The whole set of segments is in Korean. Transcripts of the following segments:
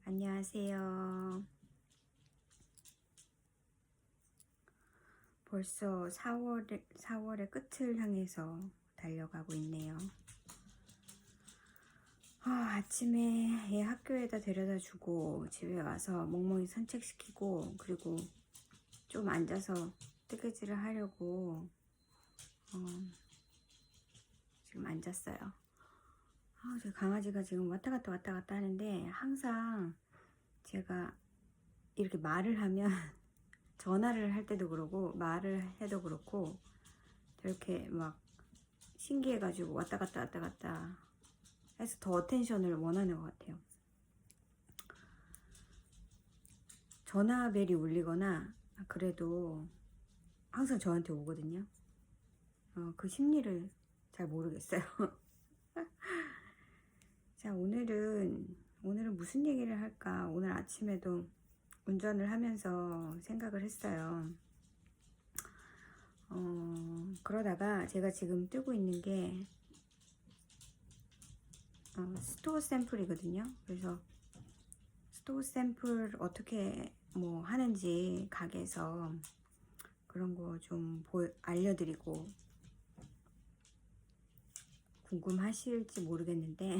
안녕하세요. 벌써 4월의 끝을 향해서 달려가고 있네요. 아침에 얘 학교에다 데려다 주고 집에 와서 멍멍이 산책시키고 그리고 좀 앉아서 뜨개질을 하려고 지금 앉았어요. 제 강아지가 지금 왔다 갔다 하는데 항상 제가 이렇게 말을 하면 전화를 할 때도 그러고 말을 해도 그렇고 이렇게 막 신기해가지고 왔다 갔다 해서 더 어텐션을 원하는 것 같아요. 전화벨이 울리거나 그래도 항상 저한테 오거든요. 그 심리를 잘 모르겠어요. 자, 오늘은 무슨 얘기를 할까? 오늘 아침에도 운전을 하면서 생각을 했어요. 그러다가 제가 지금 뜨고 있는 게 스토어 샘플이거든요. 그래서 스토어 샘플 어떻게 뭐 하는지 가게에서 그런 거 좀 알려드리고 궁금하실지 모르겠는데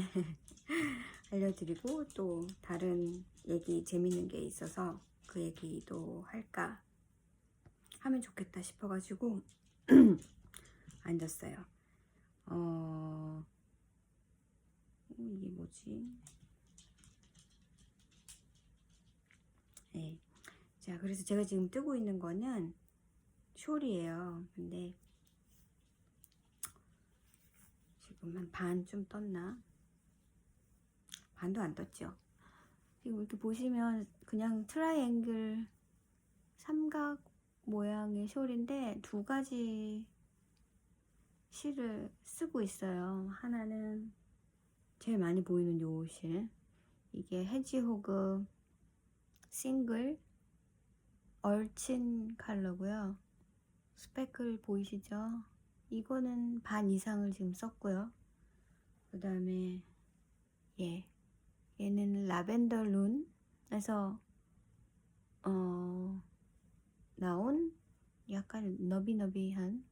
알려드리고 또 다른 얘기 재밌는 게 있어서 그 얘기도 할까 하면 좋겠다 싶어가지고 앉았어요. 이게 뭐지? 네. 자, 그래서 제가 지금 뜨고 있는 거는 숄이에요. 근데 지금 한 반 좀 떴나? 반도 안 떴죠. 지금 이렇게 보시면 그냥 트라이앵글 삼각 모양의 숄인데 두 가지 실을 쓰고 있어요. 하나는 제일 많이 보이는 요 실, 이게 헤지호그 싱글 얼친 컬러고요. 스페클 보이시죠? 이거는 반 이상을 지금 썼고요. 그 다음에 얘는 라벤더 룬에서 나온 약간 너비너비한,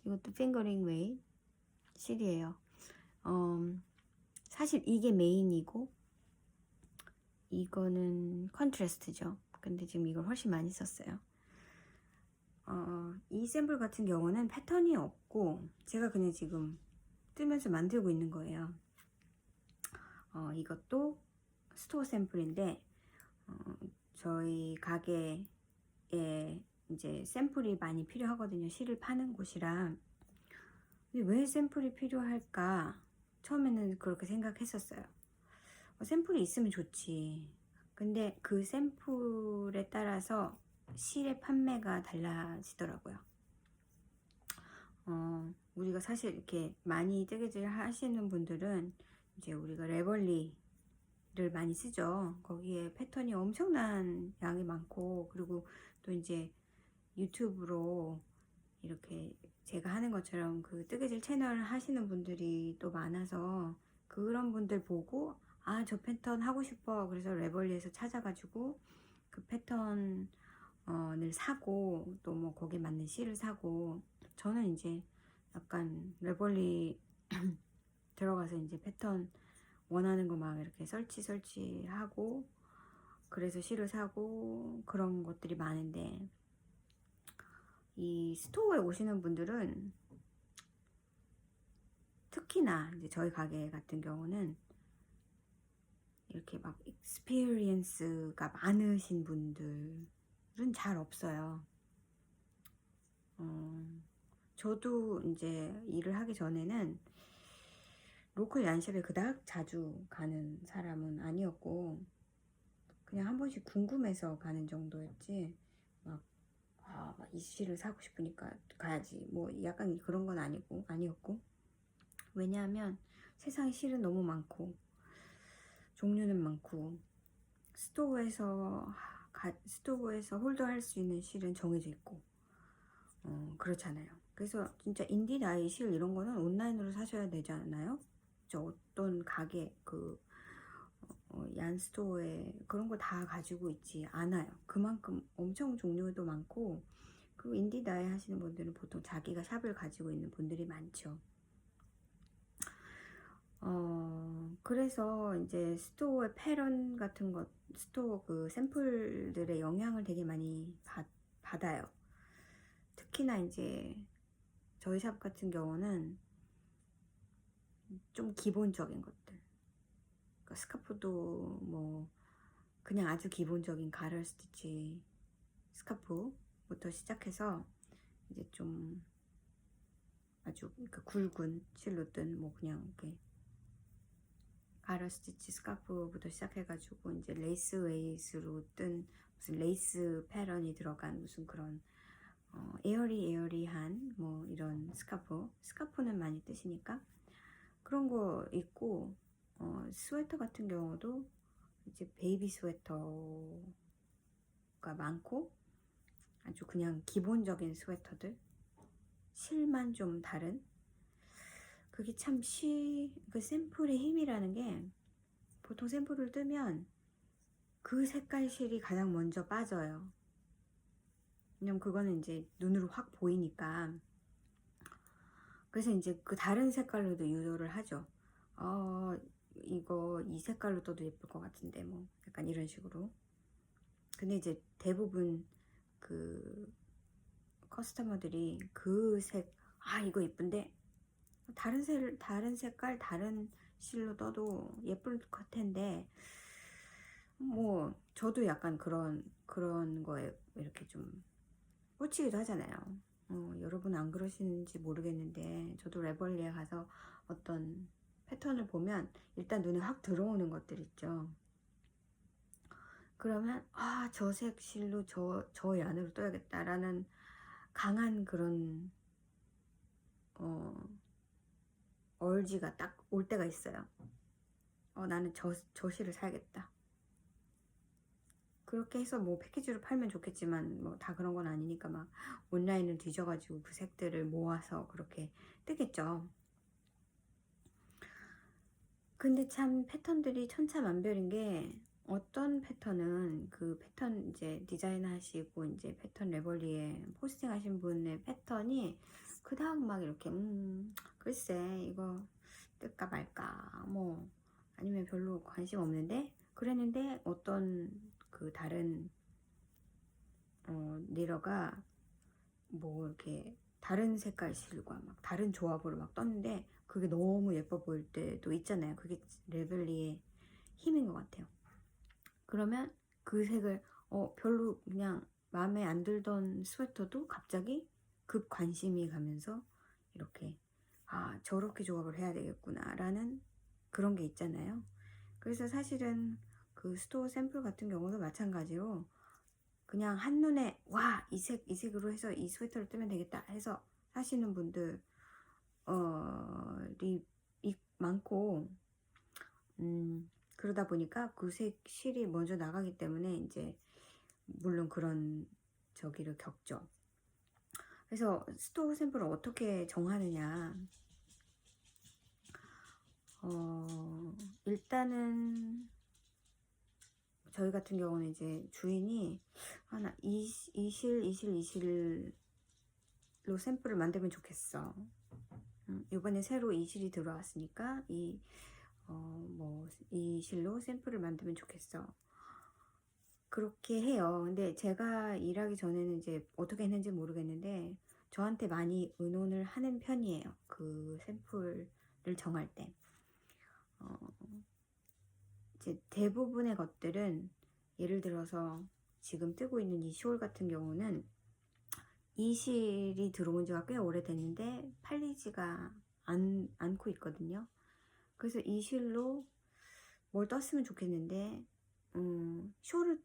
이것도 핑거링 웨이 실이에요. 사실 이게 메인이고 이거는 컨트라스트죠. 근데 지금 이걸 훨씬 많이 썼어요. 이 샘플 같은 경우는 패턴이 없고 제가 그냥 지금 뜨면서 만들고 있는 거예요. 이것도 스토어 샘플인데 저희 가게에 이제 샘플이 많이 필요하거든요. 실을 파는 곳이라. 근데 왜 샘플이 필요할까? 처음에는 그렇게 생각했었어요. 샘플이 있으면 좋지. 근데 그 샘플에 따라서 실의 판매가 달라지더라고요. 우리가 사실 이렇게 많이 뜨개질 하시는 분들은 이제 우리가 레벌리를 많이 쓰죠. 거기에 패턴이 엄청난 양이 많고, 그리고 또 이제 유튜브로 이렇게 제가 하는 것처럼 그 뜨개질 채널 하시는 분들이 또 많아서 그런 분들 보고 저 패턴 하고 싶어. 그래서 레벌리에서 찾아가지고 그 패턴을 사고 또 뭐 거기에 맞는 실을 사고, 저는 이제 약간 레벌리 들어가서 이제 패턴 원하는 거 막 이렇게 설치하고 그래서 실을 사고 그런 것들이 많은데, 이 스토어에 오시는 분들은 특히나 이제 저희 가게 같은 경우는 이렇게 막 익스피리언스가 많으신 분들은 잘 없어요. 저도 이제 일을 하기 전에는 로컬 얀샵에 그닥 자주 가는 사람은 아니었고 그냥 한 번씩 궁금해서 가는 정도였지 막 이 실을 사고 싶으니까 가야지 뭐 약간 그런 건 아니었고, 왜냐하면 세상에 실은 너무 많고 종류는 많고 스토어에서 홀더할 수 있는 실은 정해져 있고 그렇잖아요. 그래서 진짜 인디나이 실 이런 거는 온라인으로 사셔야 되잖아요. 저 어떤 가게 얀스토어에 그런 거 다 가지고 있지 않아요. 그만큼 엄청 종류도 많고, 그리고 인디다이 하시는 분들은 보통 자기가 샵을 가지고 있는 분들이 많죠. 그래서 이제 스토어의 패런 같은 것, 스토어 그 샘플들의 영향을 되게 많이 받아요. 특히나 이제 저희 샵 같은 경우는 좀 기본적인 것들, 그러니까 스카프도 뭐 그냥 아주 기본적인 가럴 스티치 스카프부터 시작해서 이제 좀 아주 굵은 실로 뜬 뭐 그냥 이렇게 가럴 스티치 스카프부터 시작해가지고 이제 레이스 웨이스로 뜬 무슨 레이스 패런이 들어간 무슨 그런 에어리한 뭐 이런 스카프는 많이 뜨시니까 그런 거 있고, 스웨터 같은 경우도 이제 베이비 스웨터가 많고 아주 그냥 기본적인 스웨터들, 실만 좀 다른, 그게 참 그 샘플의 힘이라는 게, 보통 샘플을 뜨면 그 색깔 실이 가장 먼저 빠져요. 왜냐면 그거는 이제 눈으로 확 보이니까. 그래서 이제 그 다른 색깔로도 유도를 하죠. 이거 이 색깔로 떠도 예쁠 것 같은데 뭐 약간 이런 식으로. 근데 이제 대부분 그 커스터머들이 그 이거 예쁜데 다른 색깔 다른 실로 떠도 예쁠 것 텐데, 뭐 저도 약간 그런 거에 이렇게 좀 꽂히기도 하잖아요. 여러분 안 그러시는지 모르겠는데 저도 레벌리에 가서 어떤 패턴을 보면 일단 눈에 확 들어오는 것들 있죠. 그러면 저 색 실로 저 안으로 떠야겠다라는 강한 그런 얼지가 딱 올 때가 있어요. 나는 저 실을 사야겠다. 그렇게 해서 뭐 패키지로 팔면 좋겠지만 뭐 다 그런 건 아니니까 막 온라인을 뒤져가지고 그 색들을 모아서 그렇게 뜨겠죠. 근데 참 패턴들이 천차만별인 게, 어떤 패턴은 그 패턴 이제 디자인 하시고 이제 패턴 레벌리에 포스팅 하신 분의 패턴이 그닥 막 이렇게 글쎄 이거 뜰까 말까 뭐 아니면 별로 관심 없는데 그랬는데, 어떤 그 다른 니러가 뭐 이렇게 다른 색깔 실과 막 다른 조합으로 막 떴는데 그게 너무 예뻐 보일 때도 있잖아요. 그게 레벨리의 힘인 것 같아요. 그러면 그 색을 별로 그냥 마음에 안 들던 스웨터도 갑자기 급 관심이 가면서 이렇게 저렇게 조합을 해야 되겠구나 라는 그런 게 있잖아요. 그래서 사실은 그 스토어 샘플 같은 경우도 마찬가지로 그냥 한눈에 이 색으로 해서 이 스웨터를 뜨면 되겠다 해서 사시는 분들이 많고, 그러다 보니까 그 색 실이 먼저 나가기 때문에 이제 물론 그런 저기를 겪죠. 그래서 스토어 샘플을 어떻게 정하느냐, 일단은 저희 같은 경우는 이제 주인이 하나 이 실로 샘플을 만들면 좋겠어. 이번에 새로 이 실이 들어왔으니까 이 실로 샘플을 만들면 좋겠어. 그렇게 해요. 근데 제가 일하기 전에는 이제 어떻게 했는지 모르겠는데 저한테 많이 의논을 하는 편이에요. 그 샘플을 정할 때. 이제 대부분의 것들은 예를 들어서 지금 뜨고 있는 이 숄 같은 경우는 이 실이 들어온 지가 꽤 오래됐는데 팔리지가 않고 있거든요. 그래서 이 실로 뭘 떴으면 좋겠는데 숄을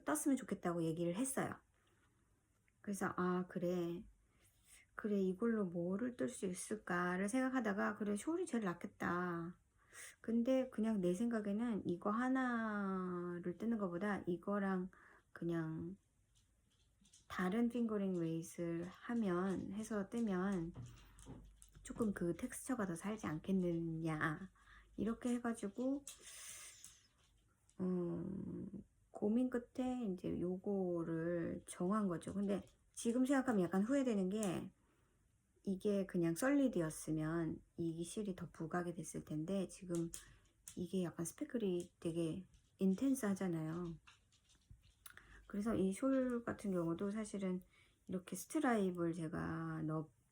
떴으면 좋겠다고 얘기를 했어요. 그래서 그래 이걸로 뭐를 뜰 수 있을까를 생각하다가 그래 숄이 제일 낫겠다. 근데 그냥 내 생각에는 이거 하나를 뜨는 것보다 이거랑 그냥 다른 핑거링 웨이스를 해서 뜨면 조금 그 텍스처가 더 살지 않겠느냐 이렇게 해가지고 고민 끝에 이제 요거를 정한 거죠. 근데 지금 생각하면 약간 후회되는 게, 이게 그냥 솔리드였으면 이 실이 더 부각이 됐을 텐데, 지금 이게 약간 스패클이 되게 인텐스 하잖아요. 그래서 이 숄 같은 경우도 사실은 이렇게 스트라이브를 제가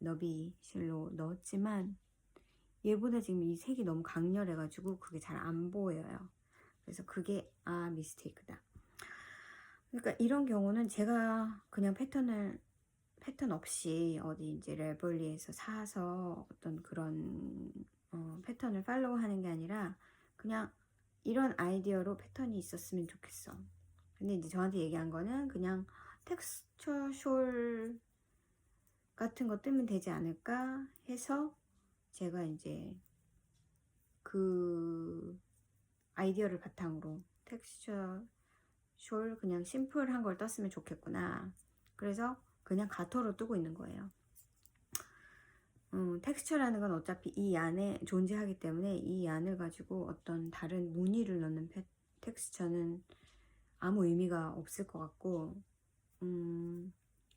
너비 실로 넣었지만, 얘보다 지금 이 색이 너무 강렬해 가지고 그게 잘 안 보여요. 그래서 그게 미스테이크다. 그러니까 이런 경우는 제가 그냥 패턴 없이 어디 이제 레벌리에서 사서 어떤 그런 패턴을 팔로우 하는 게 아니라, 그냥 이런 아이디어로 패턴이 있었으면 좋겠어. 근데 이제 저한테 얘기한 거는 그냥 텍스처 숄 같은 거 뜨면 되지 않을까 해서, 제가 이제 그 아이디어를 바탕으로 텍스처 숄 그냥 심플한 걸 떴으면 좋겠구나. 그래서 그냥 가터로 뜨고 있는 거예요. 텍스처라는 건 어차피 이 안에 존재하기 때문에 이 안을 가지고 어떤 다른 무늬를 넣는 텍스처는 아무 의미가 없을 것 같고,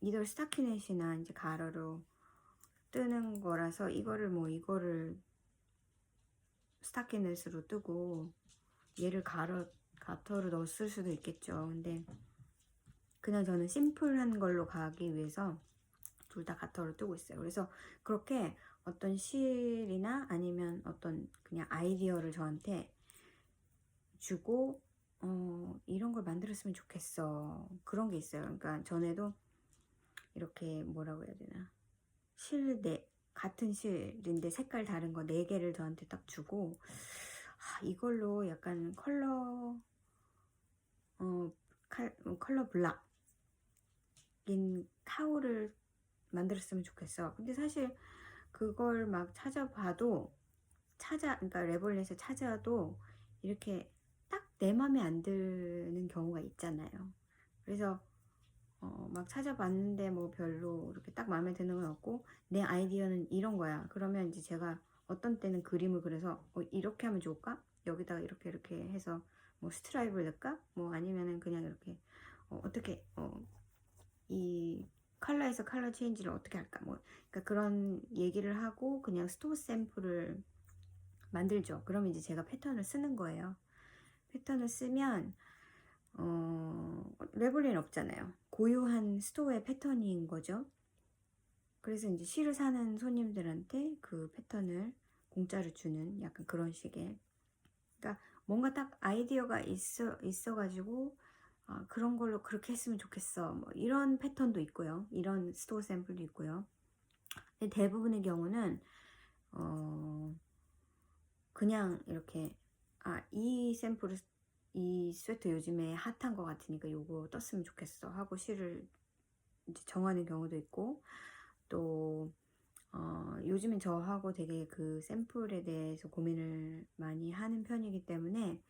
이들 스타키넷이나 이제 가로로 뜨는 거라서 이거를 스타키넷으로 뜨고 얘를 가터로 넣었을 수도 있겠죠. 근데 그냥 저는 심플한 걸로 가기 위해서 둘 다 가터로 뜨고 있어요. 그래서 그렇게 어떤 실이나 아니면 어떤 그냥 아이디어를 저한테 주고 이런 걸 만들었으면 좋겠어, 그런 게 있어요. 그러니까 전에도 이렇게 뭐라고 해야 되나, 같은 실인데 색깔 다른 거 4개를 저한테 딱 주고, 이걸로 약간 컬러 블락인 타올을 만들었으면 좋겠어. 근데 사실 그걸 막 찾아봐도, 그러니까 레볼렛에 찾아도 이렇게 딱 내 맘에 안 드는 경우가 있잖아요. 그래서 막 찾아봤는데 뭐 별로 이렇게 딱 마음에 드는 건 없고, 내 아이디어는 이런 거야. 그러면 이제 제가 어떤 때는 그림을 그려서 이렇게 하면 좋을까? 여기다가 이렇게 해서 뭐 스트라이브를 넣을까? 뭐 아니면은 그냥 이렇게 어떻게 이 컬러에서 컬러 체인지를 어떻게 할까? 뭐 그러니까 그런 얘기를 하고 그냥 스토어 샘플을 만들죠. 그러면 이제 제가 패턴을 쓰는 거예요. 패턴을 쓰면 레블린 없잖아요. 고유한 스토어의 패턴인 거죠. 그래서 이제 실을 사는 손님들한테 그 패턴을 공짜로 주는 약간 그런 식의, 그러니까 뭔가 딱 아이디어가 있어가지고 그런 걸로 그렇게 했으면 좋겠어, 뭐 이런 패턴도 있고요. 이런 스토어 샘플도 있고요. 근데 대부분의 경우는 그냥 이렇게 이 샘플을, 이 스웨터 요즘에 핫한 거 같으니까 요거 떴으면 좋겠어 하고 실을 이제 정하는 경우도 있고, 또 요즘엔 저하고 되게 그 샘플에 대해서 고민을 많이 하는 편이기 때문에,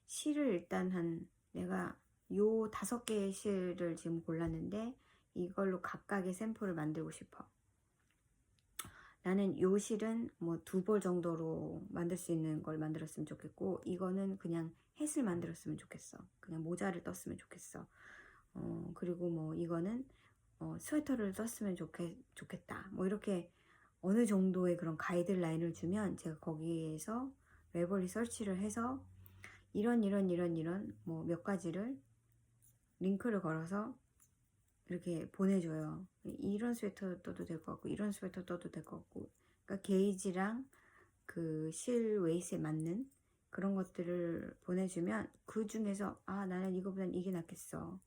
실을 일단 내가 요 5개의 실을 지금 골랐는데 이걸로 각각의 샘플을 만들고 싶어. 나는 요 실은 뭐 2벌 정도로 만들 수 있는 걸 만들었으면 좋겠고, 이거는 그냥 햇을 만들었으면 좋겠어. 그냥 모자를 떴으면 좋겠어. 그리고 뭐 이거는 스웨터를 떴으면 좋겠다. 뭐 이렇게 어느 정도의 그런 가이드라인을 주면 제가 거기에서 레벌리 설치를 해서 이런 뭐 몇 가지를 링크를 걸어서 이렇게 보내줘요. 이런 스웨터 떠도 될 것 같고 이런 스웨터 떠도 될 것 같고, 그러니까 게이지랑 그 실 웨이스에 맞는 그런 것들을 보내주면 그 중에서 나는 이거보단 이게 낫겠어,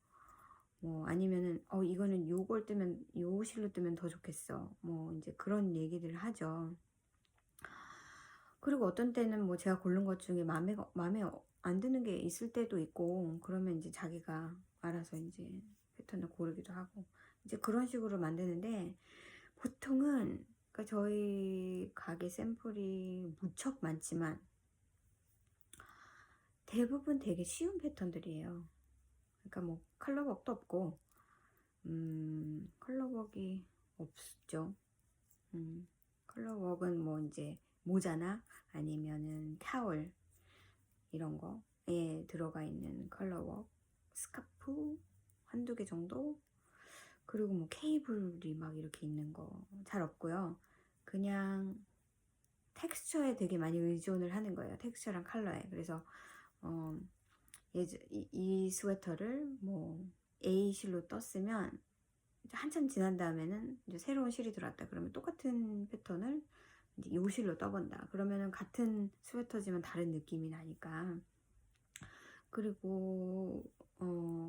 뭐 아니면은 이거는 요걸 뜨면 요 실로 뜨면 더 좋겠어, 뭐 이제 그런 얘기들을 하죠. 그리고 어떤 때는 뭐 제가 고른 것 중에 마음에 안 드는 게 있을 때도 있고, 그러면 이제 자기가 알아서 이제 패턴을 고르기도 하고 이제 그런 식으로 만드는데, 보통은 그러니까 저희 가게 샘플이 무척 많지만 대부분 되게 쉬운 패턴들이에요. 그러니까 뭐 컬러웍도 없고 컬러웍이 없죠. 컬러웍은 뭐 이제 모자나 아니면은 타올 이런 거, 들어가 있는 컬러웍 스카프 한두 개 정도, 그리고 뭐 케이블이 막 이렇게 있는 거 잘 없고요. 그냥 텍스처에 되게 많이 의존을 하는 거예요. 텍스처랑 컬러에. 그래서 이 스웨터를 뭐 A 실로 떴으면 한참 지난 다음에는 이제 새로운 실이 들어왔다 그러면 똑같은 패턴을 이제 요 실로 떠본다 그러면은 같은 스웨터지만 다른 느낌이 나니까. 그리고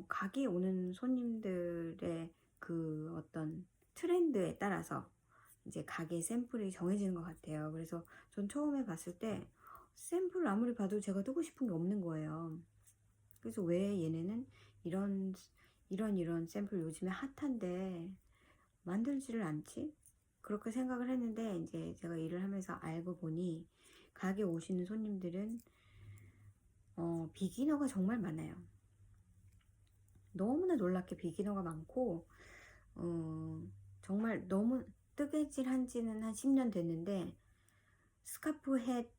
가게 오는 손님들의 그 어떤 트렌드에 따라서 이제 가게 샘플이 정해지는 것 같아요. 그래서 전 처음에 봤을 때 샘플을 아무리 봐도 제가 뜨고 싶은 게 없는 거예요. 그래서 왜 얘네는 이런 샘플 요즘에 핫한데 만들지를 않지? 그렇게 생각을 했는데 이제 제가 일을 하면서 알고 보니 가게 오시는 손님들은 비기너가 정말 많아요. 너무나 놀랍게 비기너가 많고 정말 너무 뜨개질한 지는 한 10년 됐는데 스카프 햇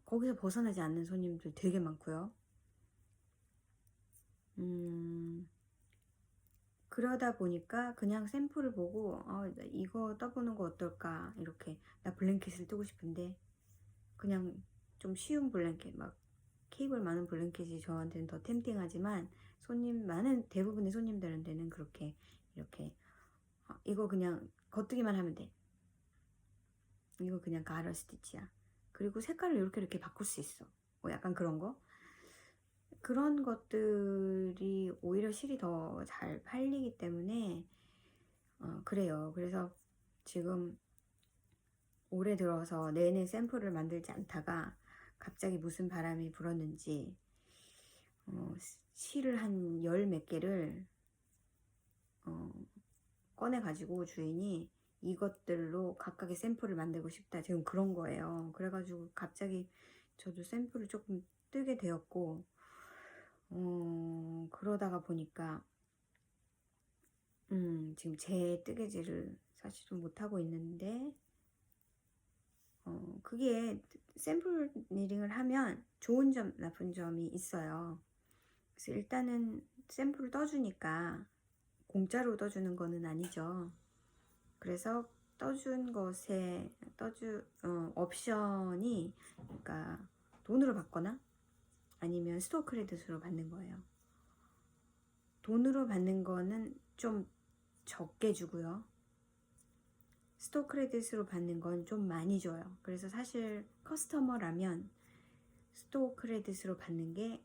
거기서 벗어나지 않는 손님들 되게 많고요. 그러다 보니까 그냥 샘플을 보고 이거 떠보는 거 어떨까 이렇게, 나 블랭켓을 뜨고 싶은데 그냥 좀 쉬운 블랭켓, 막 케이블 많은 블랭켓이 저한테는 더 템팅하지만 대부분의 손님들한테는 그렇게 이렇게 이거 그냥 겉뜨기만 하면 돼, 이거 그냥 가르 스티치야, 그리고 색깔을 이렇게 바꿀 수 있어, 뭐 약간 그런 것들이 오히려 실이 더 잘 팔리기 때문에 그래요. 그래서 지금 올해 들어서 내내 샘플을 만들지 않다가 갑자기 무슨 바람이 불었는지 실을 한 열 몇 개를 꺼내 가지고 주인이 이것들로 각각의 샘플을 만들고 싶다 지금 그런 거예요. 그래가지고 갑자기 저도 샘플을 조금 뜨게 되었고 그러다가 보니까 지금 제 뜨개질을 사실은 못하고 있는데 그게 샘플 니링을 하면 좋은 점 나쁜 점이 있어요. 그래서 일단은 샘플을 떠주니까 공짜로 떠주는 거는 아니죠. 그래서 떠준 것에 옵션이 그러니까 돈으로 받거나 아니면 스토어 크레딧으로 받는 거예요. 돈으로 받는 거는 좀 적게 주고요. 스토어 크레딧으로 받는 건 좀 많이 줘요. 그래서 사실 커스터머라면 스토어 크레딧으로 받는 게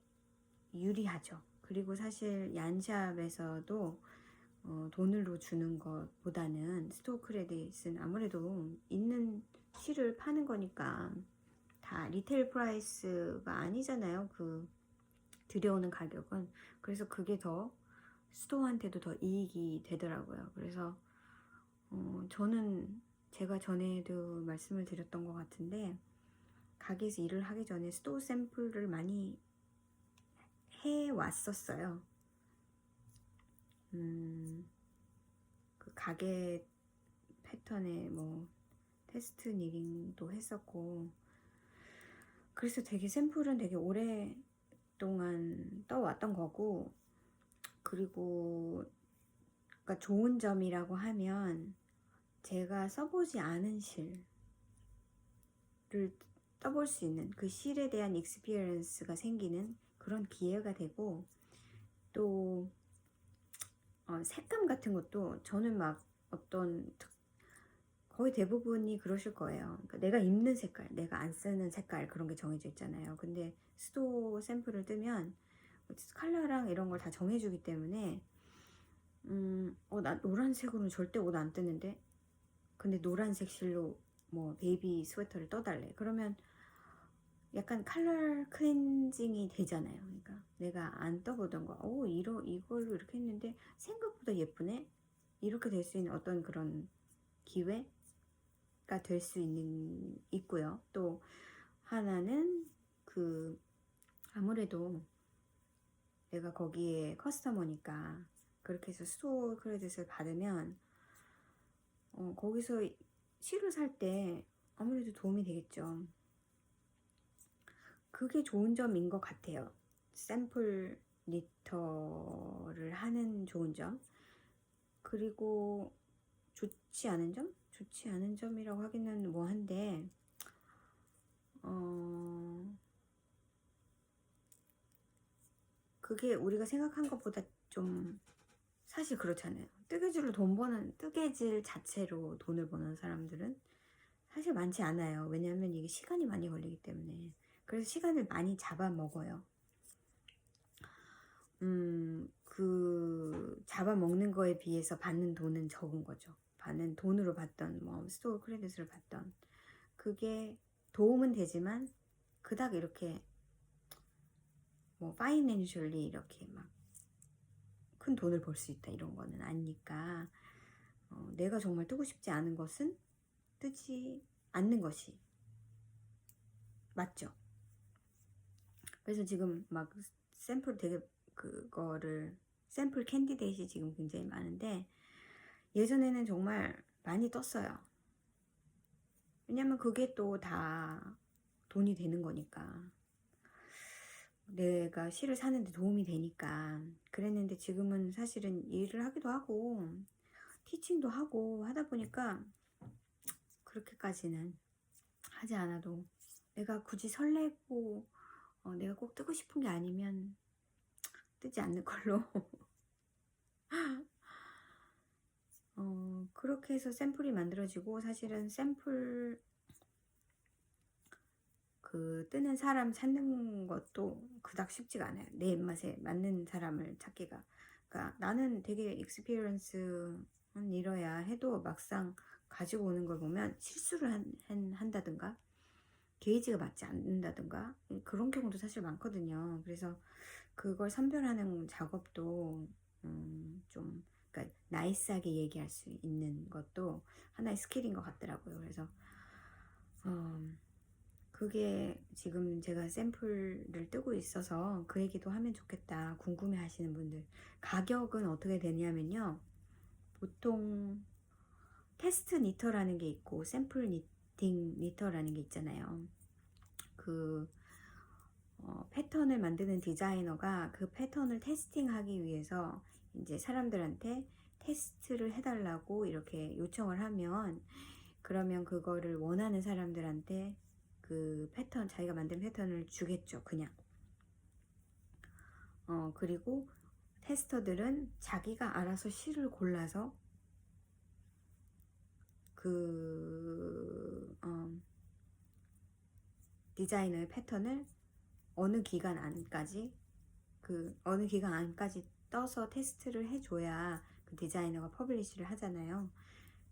유리하죠. 그리고 사실 얀샵에서도 돈으로 주는 것보다는 스토어 크레딧은 아무래도 있는 실을 파는 거니까 다 리테일 프라이스가 아니잖아요. 그 들여오는 가격은. 그래서 그게 더 스토어한테도 더 이익이 되더라고요. 그래서 저는 제가 전에도 말씀을 드렸던 것 같은데 가게에서 일을 하기 전에 스토어 샘플을 많이 해왔었어요. 그 가게 패턴에 뭐 테스트 니링도 했었고 그래서 되게 샘플은 되게 오랫동안 떠왔던 거고, 그리고 그러니까 좋은 점이라고 하면 제가 써보지 않은 실을 떠볼 수 있는 그 실에 대한 익스피리언스가 생기는 그런 기회가 되고, 또 색감 같은 것도 저는 막 거의 대부분이 그러실 거예요. 그러니까 내가 입는 색깔, 내가 안 쓰는 색깔 그런 게 정해져 있잖아요. 근데 스토어 샘플을 뜨면 컬러랑 이런 걸 다 정해주기 때문에 나 노란색으로는 절대 옷 안 뜨는데 근데 노란색 실로 뭐 베이비 스웨터를 떠달래. 그러면 약간 컬러 클렌징이 되잖아요. 그러니까 내가 안 떠보던 거, 이걸로 이렇게 했는데 생각보다 예쁘네? 이렇게 될 수 있는 어떤 그런 기회가 될 수 있고요. 또 하나는 아무래도 내가 거기에 커스터머니까 그렇게 해서 스토어 크레딧을 받으면 거기서 실을 살 때 아무래도 도움이 되겠죠. 그게 좋은 점인 것 같아요. 샘플 리터를 하는 좋은 점. 그리고 좋지 않은 점? 좋지 않은 점이라고 하기는 뭐한데, 그게 우리가 생각한 것보다 좀 사실 그렇잖아요. 뜨개질로 돈 버는, 뜨개질 자체로 돈을 버는 사람들은 사실 많지 않아요. 왜냐하면 이게 시간이 많이 걸리기 때문에. 그래서 시간을 많이 잡아먹어요. 그 잡아먹는 거에 비해서 받는 돈은 적은 거죠. 받는 돈으로 받던 뭐 스토어 크레딧을 받던 그게 도움은 되지만 그닥 이렇게 뭐 파이낸셜리 이렇게 막 큰 돈을 벌 수 있다 이런 거는 아니니까 내가 정말 뜨고 싶지 않은 것은 뜨지 않는 것이 맞죠. 그래서 지금 막 샘플 되게 그거를 샘플 캔디데이트이 지금 굉장히 많은데 예전에는 정말 많이 떴어요. 왜냐면 그게 또 다 돈이 되는 거니까. 내가 실을 사는데 도움이 되니까 그랬는데 지금은 사실은 일을 하기도 하고 티칭도 하고 하다 보니까 그렇게까지는 하지 않아도 내가 굳이 설레고 내가 꼭 뜨고 싶은 게 아니면 뜨지 않는 걸로 그렇게 해서 샘플이 만들어지고 사실은 샘플 그 뜨는 사람 찾는 것도 그닥 쉽지가 않아요. 내 입맛에 맞는 사람을 찾기가. 그러니까 나는 되게 익스피리언스한 일어야 해도 막상 가지고 오는 걸 보면 실수를 한다든가 게이지가 맞지 않는다든가 그런 경우도 사실 많거든요. 그래서 그걸 선별하는 작업도 좀 그러니까 나이스하게 얘기할 수 있는 것도 하나의 스킬인 것 같더라고요. 그래서 그게 지금 제가 샘플을 뜨고 있어서 그 얘기도 하면 좋겠다 궁금해 하시는 분들 가격은 어떻게 되냐면요 보통 테스트 니터라는 게 있고 샘플 니팅 니터라는 게 있잖아요. 그 패턴을 만드는 디자이너가 그 패턴을 테스팅하기 위해서 이제 사람들한테 테스트를 해달라고 이렇게 요청을 하면 그러면 그거를 원하는 사람들한테 그 패턴 자기가 만든 패턴을 주겠죠. 그냥 그리고 테스터들은 자기가 알아서 실을 골라서 그 디자이너의 패턴을 어느 기간 안까지 떠서 테스트를 해줘야 그 디자이너가 퍼블리시를 하잖아요.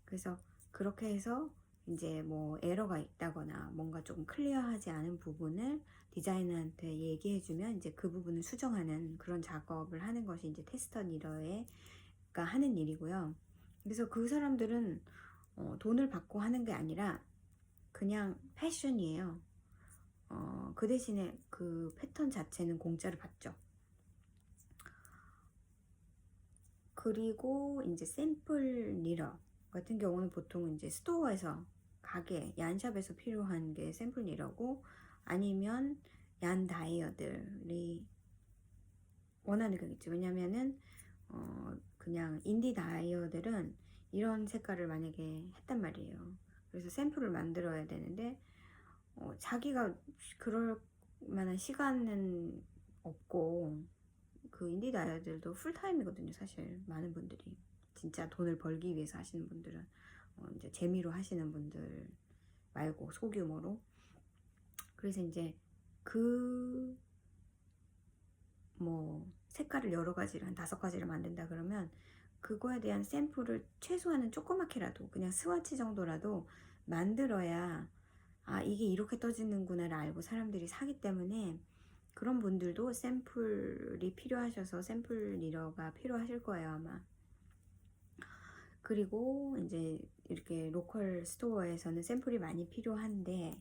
그래서 그렇게 해서 이제 뭐 에러가 있다거나 뭔가 조금 클리어하지 않은 부분을 디자이너한테 얘기해주면 이제 그 부분을 수정하는 그런 작업을 하는 것이 이제 테스터 니러가 하는 일이고요. 그래서 그 사람들은 돈을 받고 하는 게 아니라 그냥 패션이에요. 그 대신에 그 패턴 자체는 공짜로 받죠. 그리고 이제 샘플 니러 같은 경우는 보통 이제 스토어에서 가게 얀샵에서 필요한 게 샘플 니러고 아니면 얀 다이어들이 원하는 거겠죠. 왜냐면은 그냥 인디 다이어들은 이런 색깔을 만약에 했단 말이에요. 그래서 샘플을 만들어야 되는데 자기가 그럴 만한 시간은 없고 그 인디 다이어들도 풀타임이거든요. 사실 많은 분들이 진짜 돈을 벌기 위해서 하시는 분들은 이제 재미로 하시는 분들 말고 소규모로 그래서 이제 그 뭐 색깔을 여러 가지를 한 5가지를 만든다 그러면 그거에 대한 샘플을 최소한은 조그맣게라도 그냥 스와치 정도라도 만들어야 아 이게 이렇게 떠지는구나를 알고 사람들이 사기 때문에 그런 분들도 샘플이 필요하셔서 샘플 니러가 필요하실 거예요 아마. 그리고 이제 이렇게 로컬 스토어에서는 샘플이 많이 필요한데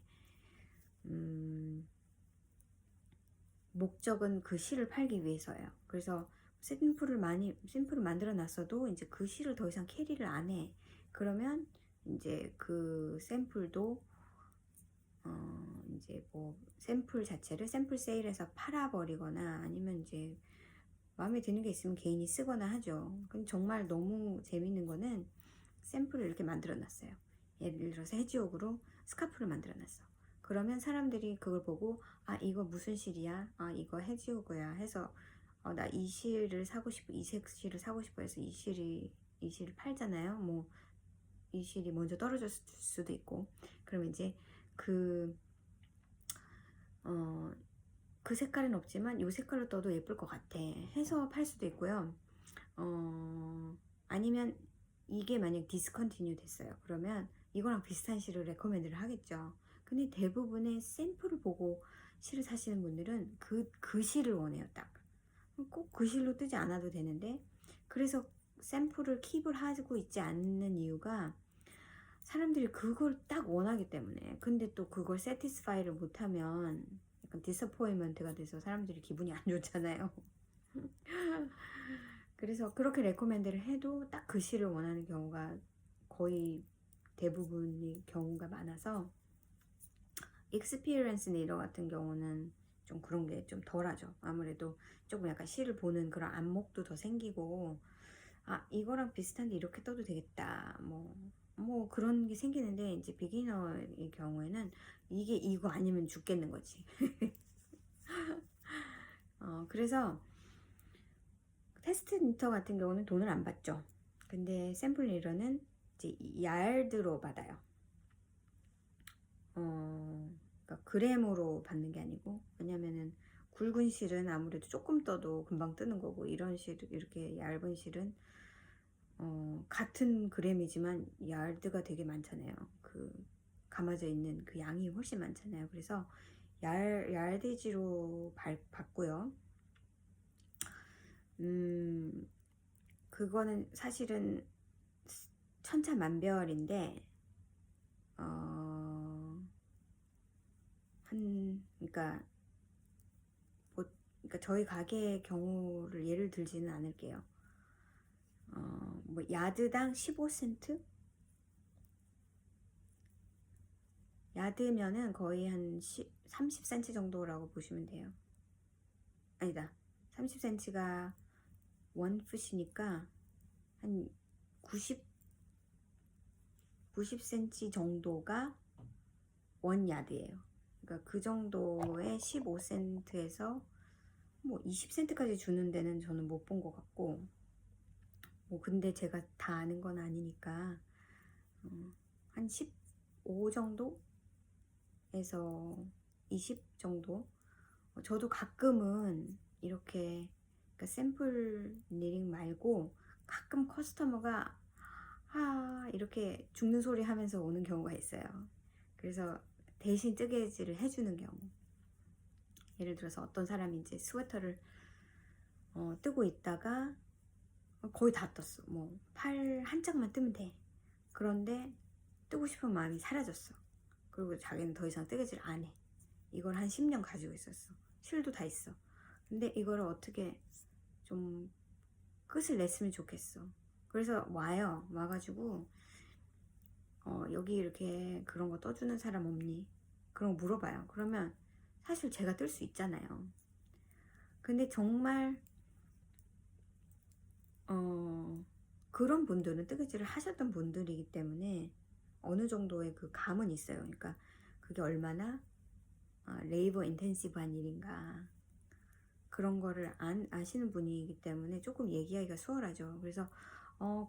목적은 그 실을 팔기 위해서예요. 그래서 샘플을 만들어 놨어도 이제 그 실을 더 이상 캐리를 안 해. 그러면 이제 그 샘플도 이제 뭐 샘플 자체를 샘플 세일해서 팔아버리거나 아니면 이제 마음에 드는 게 있으면 개인이 쓰거나 하죠. 근데 정말 너무 재밌는 거는 샘플을 이렇게 만들어 놨어요. 예를 들어서 해지옥으로 스카프를 만들어 놨어. 그러면 사람들이 그걸 보고 아 이거 무슨 실이야? 아 이거 해지옥이야 해서 나 이 실을 사고 싶어, 이 색 실을 사고 싶어 해서 이 실을 팔잖아요. 뭐 이 실이 먼저 떨어졌을 수도 있고 그러면 이제 그 어, 그 색깔은 없지만 이 색깔로 떠도 예쁠 것 같아 해서 팔 수도 있고요. 아니면 이게 만약 디스컨티뉴 됐어요. 그러면 이거랑 비슷한 실을 레코멘드를 하겠죠. 근데 대부분의 샘플을 보고 실을 사시는 분들은 그 실을 원해요. 딱. 꼭 그 실로 뜨지 않아도 되는데 그래서 샘플을 킵을 하고 있지 않는 이유가 사람들이 그걸 딱 원하기 때문에. 근데 또 그걸 세티스파이를 못하면 약간 디서포인먼트가 돼서 사람들이 기분이 안 좋잖아요. 그래서 그렇게 레코멘드를 해도 딱 그 실을 원하는 경우가 거의 대부분의 경우가 많아서 익스피리언스 리더 같은 경우는 좀 그런 게 좀 덜하죠. 아무래도 조금 약간 실을 보는 그런 안목도 더 생기고 아 이거랑 비슷한데 이렇게 떠도 되겠다 뭐 그런 게 생기는데 이제 비기너의 경우에는 이게 이거 아니면 죽겠는 거지. 그래서 테스트 니터 같은 경우는 돈을 안 받죠. 근데 샘플 리더는 이제 야드로 받아요. 그러니까 그램으로 받는 게 아니고 왜냐면은 굵은 실은 아무래도 조금 떠도 금방 뜨는 거고 이런 실 이렇게 얇은 실은 같은 그램이지만 야드가 되게 많잖아요. 그 감아져 있는 그 양이 훨씬 많잖아요. 그래서 얄데지로 받고요. 그거는 사실은 천차만별인데 그러니까 그러니까 저희 가게의 경우를 예를 들지는 않을게요. 뭐 야드당 15센트? 야드면은 거의 한 30cm 정도라고 보시면 돼요. 아니다. 30cm가 원풋이니까 한 90cm 정도가 원야드예요. 그러니까 그 정도의 15센트에서 뭐 20센트까지 주는 데는 저는 못 본 것 같고 뭐 근데 제가 다 아는 건 아니니까 한 15 정도에서 20 정도 저도 가끔은 이렇게 그러니까 샘플 니링 말고 가끔 커스터머가 이렇게 죽는 소리 하면서 오는 경우가 있어요. 그래서 대신 뜨개질을 해주는 경우 예를 들어서 어떤 사람이 이제 스웨터를 뜨고 있다가 거의 다 떴어. 뭐 팔 한 짝만 뜨면 돼. 그런데 뜨고 싶은 마음이 사라졌어. 그리고 자기는 더 이상 뜨개질 안 해. 이걸 한 10년 가지고 있었어. 실도 다 있어. 근데 이거를 어떻게 좀 끝을 냈으면 좋겠어. 그래서 와가지고 여기 이렇게 그런 거 떠주는 사람 없니? 그런 거 물어봐요. 그러면 사실 제가 뜰 수 있잖아요. 근데 정말 그런 분들은 뜨개질을 하셨던 분들이기 때문에 어느 정도의 그 감은 있어요. 그러니까 그게 얼마나 레이버 인텐시브한 일인가 그런 거를 아시는 분이기 때문에 조금 얘기하기가 수월하죠. 그래서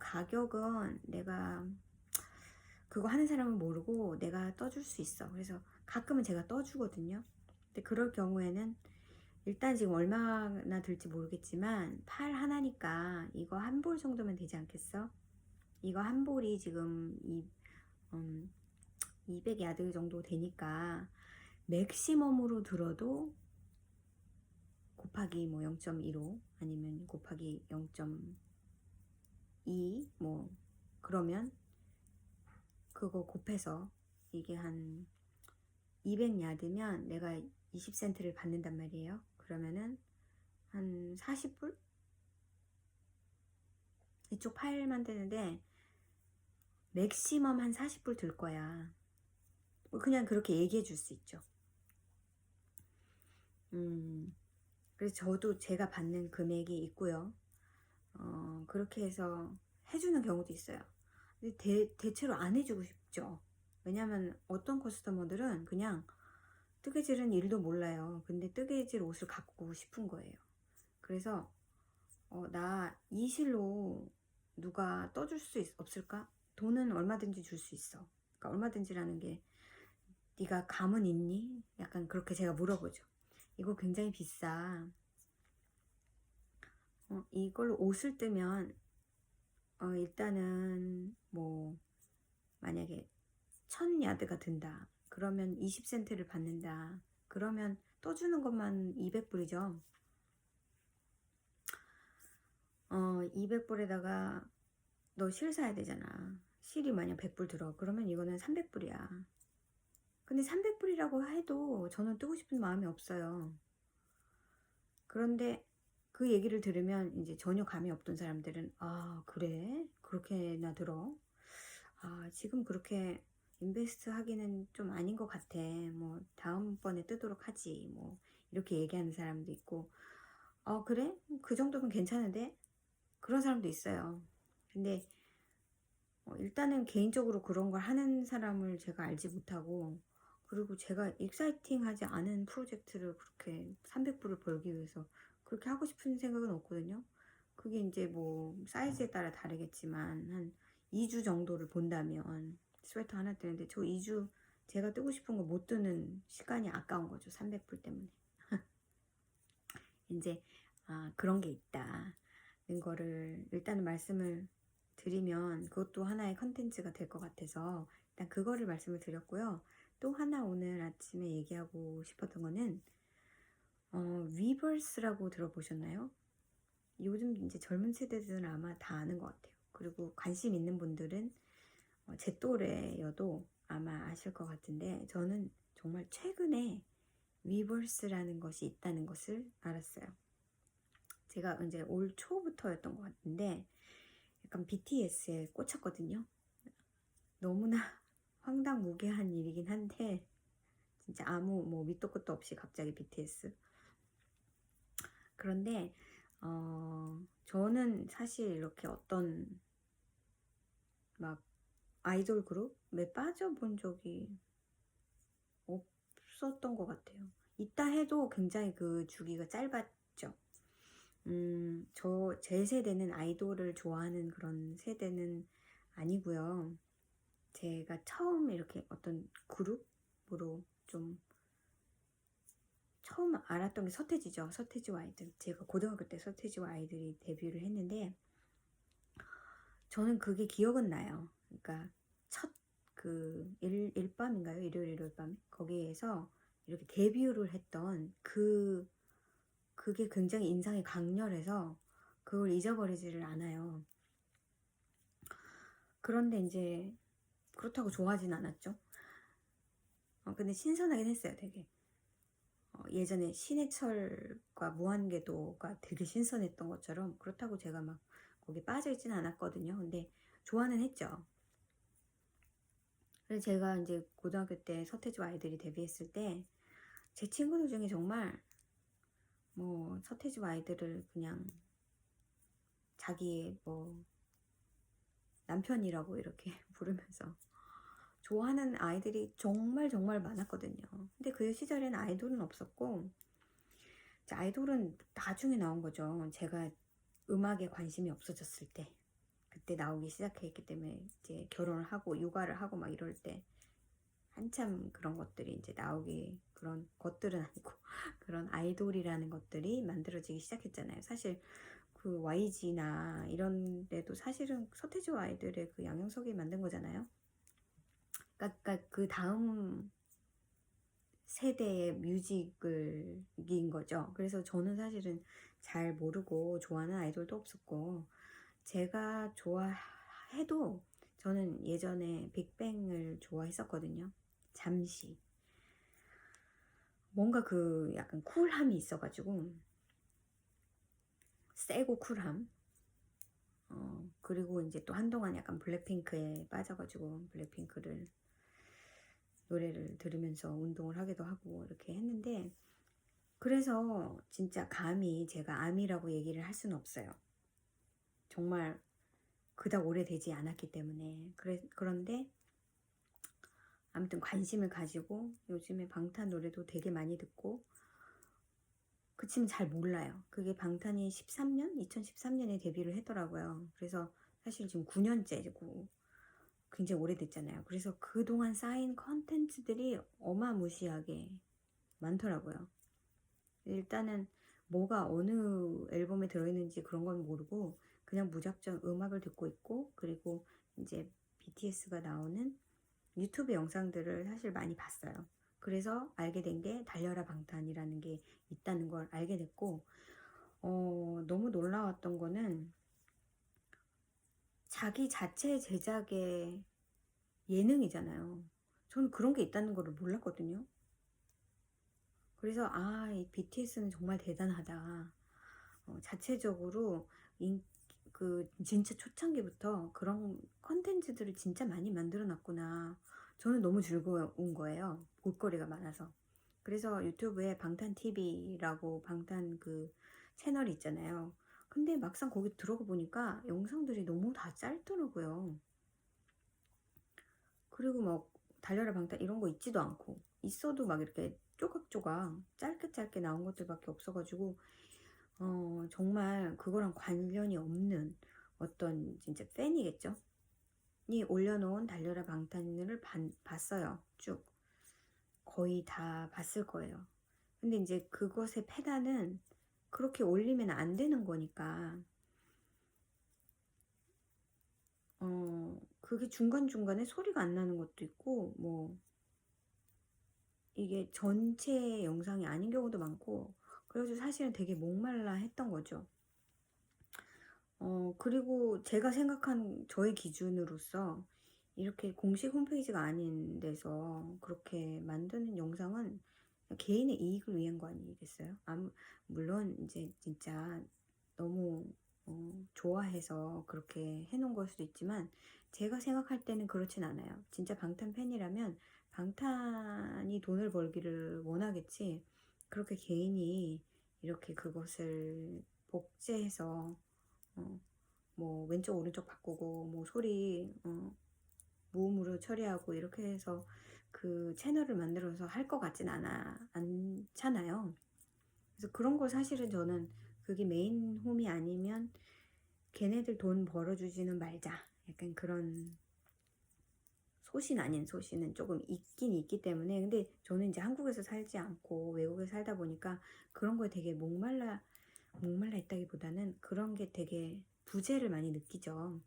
가격은 내가 그거 하는 사람은 모르고 내가 떠줄 수 있어. 그래서 가끔은 제가 떠주거든요. 근데 그럴 경우에는 일단 지금 얼마나 들지 모르겠지만 팔 하나니까 이거 한 볼 정도면 되지 않겠어? 이거 한 볼이 지금 200야드 정도 되니까 맥시멈으로 들어도 곱하기 뭐 0.15 아니면 곱하기 0.2 뭐 그러면 그거 곱해서 이게 한 200야드면 내가 20센트를 받는단 말이에요. 그러면은 한 40불? 이쪽 팔만 되는데 맥시멈 한 40불 들 거야. 그냥 그렇게 얘기해 줄 수 있죠. 그래서 저도 제가 받는 금액이 있고요. 그렇게 해서 해주는 경우도 있어요. 근데 대체로 안 해주고 싶죠. 왜냐면 어떤 커스터머들은 그냥 뜨개질은 일도 몰라요. 근데 뜨개질 옷을 갖고 싶은 거예요. 그래서 나 이 실로 누가 떠줄 수 없을까? 돈은 얼마든지 줄 수 있어. 그러니까 얼마든지라는 게 네가 감은 있니? 약간 그렇게 제가 물어보죠. 이거 굉장히 비싸. 이걸로 옷을 뜨면 일단은 뭐 만약에 1000야드가 든다. 그러면 20센트를 받는다. 그러면 떠주는 것만 200불이죠. 200불에다가 너 실 사야 되잖아. 실이 만약 100불 들어. 그러면 이거는 300불이야. 근데 300불이라고 해도 저는 뜨고 싶은 마음이 없어요. 그런데 그 얘기를 들으면 이제 전혀 감이 없던 사람들은 아 그래? 그렇게나 들어? 아 지금 그렇게 인베스트 하기는 좀 아닌 것 같아. 뭐 다음번에 뜨도록 하지. 뭐 이렇게 얘기하는 사람도 있고 그래? 그 정도면 괜찮은데? 그런 사람도 있어요. 근데 일단은 개인적으로 그런 걸 하는 사람을 제가 알지 못하고 그리고 제가 익사이팅하지 않은 프로젝트를 그렇게 300불을 벌기 위해서 그렇게 하고 싶은 생각은 없거든요. 그게 이제 뭐 사이즈에 따라 다르겠지만 한 2주 정도를 본다면 스웨터 하나 뜨는데 저 2주 제가 뜨고 싶은 거 못 뜨는 시간이 아까운 거죠. 300불 때문에. 이제 그런 게 있다는 거를 일단은 말씀을 드리면 그것도 하나의 컨텐츠가 될 것 같아서 일단 그거를 말씀을 드렸고요. 또 하나 오늘 아침에 얘기하고 싶었던 거는 위버스라고 들어보셨나요? 요즘 이제 젊은 세대들은 아마 다 아는 것 같아요. 그리고 관심 있는 분들은 제 또래여도 아마 아실 것 같은데 저는 정말 최근에 위버스라는 것이 있다는 것을 알았어요. 제가 이제 올 초부터였던 것 같은데 약간 BTS에 꽂혔거든요. 너무나 황당무계한 일이긴 한데 진짜 아무 뭐 밑도 끝도 없이 갑자기 BTS. 그런데 저는 사실 이렇게 어떤 막 아이돌 그룹에 빠져본 적이 없었던 것 같아요. 있다 해도 굉장히 그 주기가 짧았죠. 제 세대는 아이돌을 좋아하는 그런 세대는 아니고요. 제가 처음 이렇게 어떤 그룹으로 좀 처음 알았던 게 서태지죠. 서태지와 아이들. 제가 고등학교 때 서태지와 아이들이 데뷔를 했는데 저는 그게 기억은 나요. 그러니까 첫 그 일밤인가요? 일요일 일요일밤 거기에서 이렇게 데뷔를 했던 그게 굉장히 인상이 강렬해서 그걸 잊어버리지를 않아요. 그런데 이제 그렇다고 좋아하진 않았죠. 근데 신선하긴 했어요, 되게. 예전에 신해철과 무한궤도가 되게 신선했던 것처럼 그렇다고 제가 막 거기 빠져있진 않았거든요. 근데 좋아는 했죠. 그래서 제가 이제 고등학교 때 서태지와 아이들이 데뷔했을 때 제 친구들 중에 정말 뭐 서태지와 아이들을 그냥 자기의 뭐 남편이라고 이렇게 부르면서 좋아하는 아이들이 정말 정말 많았거든요. 근데 그 시절에는 아이돌은 없었고 아이돌은 나중에 나온 거죠. 제가 음악에 관심이 없어졌을 때 그때 나오기 시작했기 때문에 이제 결혼을 하고 육아를 하고 막 이럴 때 한참 그런 것들이 이제 나오기 그런 것들은 아니고 그런 아이돌이라는 것들이 만들어지기 시작했잖아요. 사실 그 YG나 이런 데도 사실은 서태지와 아이들의 그 양형석이 만든 거잖아요. 그러니까 그 다음 세대의 뮤직을인 거죠. 그래서 저는 사실은 잘 모르고 좋아하는 아이돌도 없었고 제가 좋아해도 저는 예전에 빅뱅을 좋아했었거든요. 잠시 뭔가 그 약간 쿨함이 있어가지고 세고 쿨함. 그리고 이제 또 한동안 약간 블랙핑크에 빠져가지고 블랙핑크를 노래를 들으면서 운동을 하기도 하고 이렇게 했는데 그래서 진짜 감히 제가 암이라고 얘기를 할 수는 없어요. 정말 그닥 오래되지 않았기 때문에. 그런데 아무튼 관심을 가지고 요즘에 방탄 노래도 되게 많이 듣고, 그치만 잘 몰라요. 그게 방탄이 2013년에 데뷔를 했더라고요. 그래서 사실 지금 9년째고 굉장히 오래됐잖아요. 그래서 그동안 쌓인 컨텐츠들이 어마무시하게 많더라고요. 일단은 뭐가 어느 앨범에 들어있는지 그런 건 모르고 그냥 무작정 음악을 듣고 있고, 그리고 이제 BTS가 나오는 유튜브 영상들을 사실 많이 봤어요. 그래서 알게 된 게 달려라 방탄이라는 게 있다는 걸 알게 됐고, 너무 놀라웠던 거는 자기 자체 제작의 예능이잖아요. 저는 그런 게 있다는 걸 몰랐거든요. 그래서 이 BTS는 정말 대단하다. 자체적으로 진짜 초창기부터 그런 컨텐츠들을 진짜 많이 만들어 놨구나. 저는 너무 즐거운 거예요. 볼거리가 많아서. 그래서 유튜브에 방탄TV라고 방탄 그 채널이 있잖아요. 근데 막상 거기 들어가 보니까 영상들이 너무 다 짧더라고요. 그리고 막 달려라 방탄 이런 거 있지도 않고, 있어도 막 이렇게 조각조각 짧게 짧게 나온 것들밖에 없어가지고 정말 그거랑 관련이 없는 어떤 진짜 팬이겠죠? 이 올려놓은 달려라 방탄을 봤어요. 쭉. 거의 다 봤을 거예요. 근데 이제 그것의 패단은 그렇게 올리면 안 되는 거니까, 그게 중간중간에 소리가 안 나는 것도 있고, 뭐, 이게 전체 영상이 아닌 경우도 많고, 그래서 사실은 되게 목말라 했던 거죠. 그리고 제가 생각한 저의 기준으로서 이렇게 공식 홈페이지가 아닌 데서 그렇게 만드는 영상은 개인의 이익을 위한 거 아니겠어요? 물론 이제 진짜 너무 좋아해서 그렇게 해놓은 걸 수도 있지만, 제가 생각할 때는 그렇진 않아요. 진짜 방탄 팬이라면 방탄이 돈을 벌기를 원하겠지, 그렇게 개인이 이렇게 그것을 복제해서 뭐 왼쪽 오른쪽 바꾸고 뭐 소리 무음으로 처리하고 이렇게 해서 그 채널을 만들어서 할 것 같진 않잖아요. 그래서 그런 걸 사실은 저는 그게 메인 홈이 아니면 걔네들 돈 벌어주지는 말자, 약간 그런 소신 아닌 소신은 조금 있긴 있기 때문에. 근데 저는 이제 한국에서 살지 않고 외국에 살다 보니까 그런 거에 되게 목말라 있다기보다는 그런 게 되게 부재를 많이 느끼죠.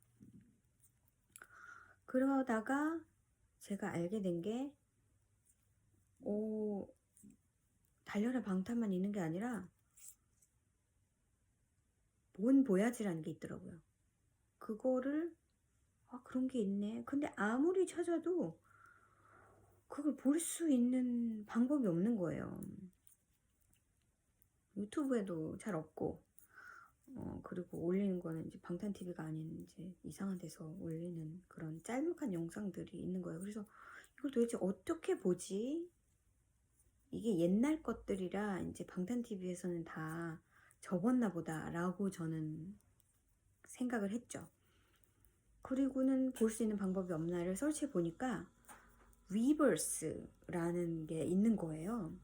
그러다가 제가 알게 된 게, 달려라 방탄만 있는 게 아니라 본 보야지라는 게 있더라고요. 그거를 그런 게 있네. 근데 아무리 찾아도 그걸 볼 수 있는 방법이 없는 거예요. 유튜브에도 잘 없고, 그리고 올리는 거는 이제 방탄TV가 아닌 이제 이상한 데서 올리는 그런 짤막한 영상들이 있는 거예요. 그래서 이걸 도대체 어떻게 보지? 이게 옛날 것들이라 이제 방탄TV에서는 다 접었나 보다라고 저는 생각을 했죠. 그리고는 볼 수 있는 방법이 없나를 설치해 보니까 위버스라는 게 있는 거예요.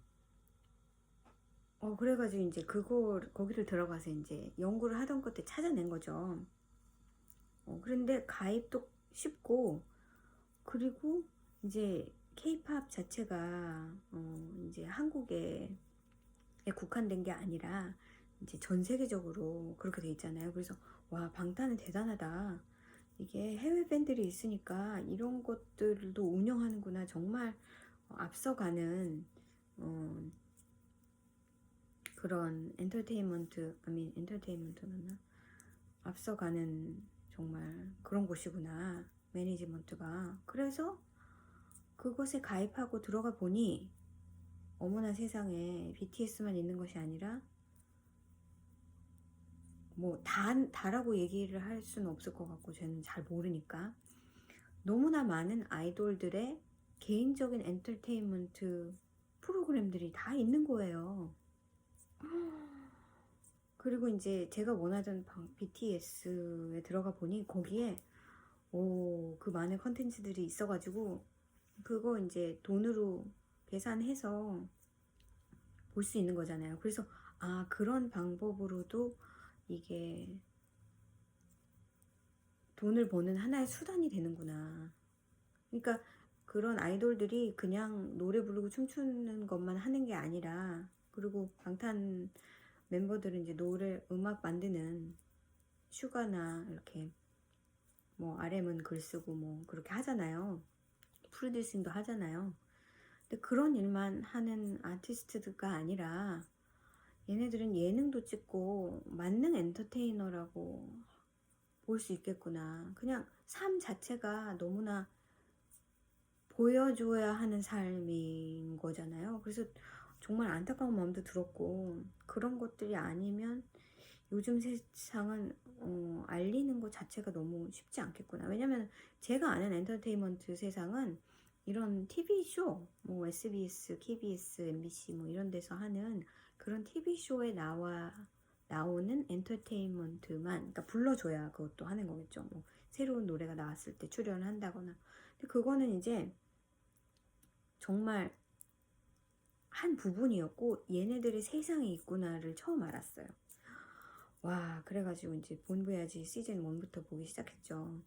그래가지고 이제 거기를 들어가서 이제 연구를 하던 끝에 찾아낸 거죠. 그런데 가입도 쉽고, 그리고 이제 케이팝 자체가 이제 한국에 국한된 게 아니라 이제 전 세계적으로 그렇게 돼 있잖아요. 그래서 와, 방탄은 대단하다. 이게 해외 밴들이 있으니까 이런 것들도 운영하는구나. 정말 앞서가는 그런 엔터테인먼트 맞나? 앞서가는 정말 그런 곳이구나, 매니지먼트가. 그래서 그것에 가입하고 들어가 보니 어머나 세상에, BTS만 있는 것이 아니라 뭐 다라고 얘기를 할 수는 없을 것 같고, 저는 잘 모르니까 너무나 많은 아이돌들의 개인적인 엔터테인먼트 프로그램들이 다 있는 거예요. 그리고 이제 제가 원하던 BTS에 들어가 보니 거기에 그 많은 컨텐츠들이 있어가지고 그거 이제 돈으로 계산해서 볼 수 있는 거잖아요. 그래서 그런 방법으로도 이게 돈을 버는 하나의 수단이 되는구나. 그러니까 그런 아이돌들이 그냥 노래 부르고 춤추는 것만 하는 게 아니라, 그리고 방탄 멤버들은 이제 음악 만드는 슈가나 이렇게 뭐 RM은 글 쓰고 뭐 그렇게 하잖아요. 프로듀싱도 하잖아요. 근데 그런 일만 하는 아티스트가 아니라 얘네들은 예능도 찍고 만능 엔터테이너라고 볼 수 있겠구나. 그냥 삶 자체가 너무나 보여줘야 하는 삶인 거잖아요. 그래서 정말 안타까운 마음도 들었고, 그런 것들이 아니면 요즘 세상은 알리는 것 자체가 너무 쉽지 않겠구나. 왜냐면 제가 아는 엔터테인먼트 세상은 이런 TV쇼, 뭐 SBS, KBS, MBC 뭐 이런 데서 하는 그런 TV쇼에 나오는 엔터테인먼트만, 그러니까 불러줘야 그것도 하는 거겠죠. 뭐 새로운 노래가 나왔을 때 출연을 한다거나. 근데 그거는 이제 정말 한 부분이었고 얘네들의 세상이 있구나를 처음 알았어요. 와, 그래가지고 이제 본부야지 시즌 1부터 보기 시작했죠.